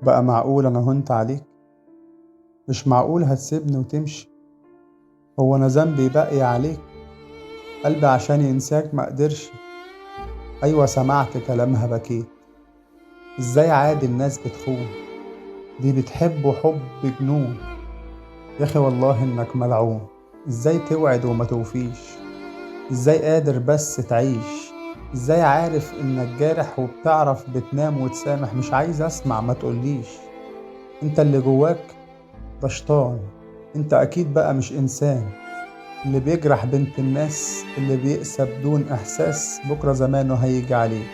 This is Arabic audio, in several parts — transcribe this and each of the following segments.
بقى معقول أنا هنت عليك؟ مش معقول هتسيبني وتمشي؟ هو أنا ذنبي باقي عليك؟ قلبي عشان ينساك مقدرش. أيوة سمعت كلامها بكيت. إزاي عادي الناس بتخون؟ دي بتحب حب جنون. ياخي والله إنك ملعون. إزاي توعد وما توفيش؟ إزاي قادر بس تعيش؟ إزاي عارف إنك جارح وبتعرف بتنام وتسامح؟ مش عايز أسمع، ما تقوليش. انت اللي جواك ده شيطان. انت اكيد بقى مش انسان. اللي بيجرح بنت الناس، اللي بيقسى بدون احساس، بكرة زمانه هيجي عليه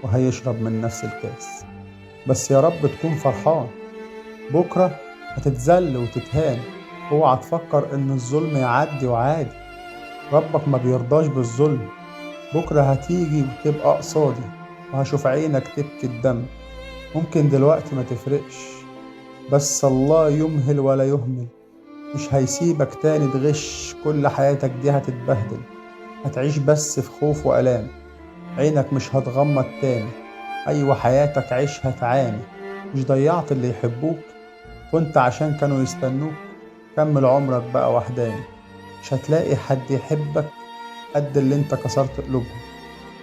وهيشرب من نفس الكاس. بس يا رب تكون فرحان. بكرة هتتذل وتتهان. اوعى تفكر ان الظلم يعدي وعادي. ربك ما بيرضاش بالظلم. بكرة هتيجي وتبقى قصادي، وهشوف عينك تبكي الدم. ممكن دلوقتي ما تفرقش، بس الله يمهل ولا يهمل. مش هيسيبك تاني تغش. كل حياتك دي هتتبهدل. هتعيش بس في خوف وألام. عينك مش هتغمض تاني. أيوة حياتك عيشها تعاني. مش ضيعت اللي يحبوك؟ كنت عشان كانوا يستنوك. كمل عمرك بقى وحداني. مش هتلاقي حد يحبك قد اللي انت كسرت قلوبهم.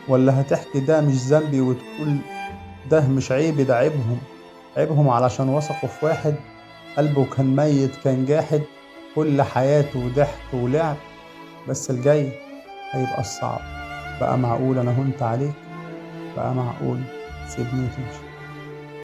ولا هتحكي ده مش ذنبي وتقول ده مش عيبي؟ ده عيبهم. عيبهم علشان وثقوا في واحد قلبه كان ميت، كان جاحد. كل حياته ضحك ولعب. بس الجاي هيبقى الصعب. بقى معقول أنا هنت عليك؟ بقى معقول تسيبني وتمشي؟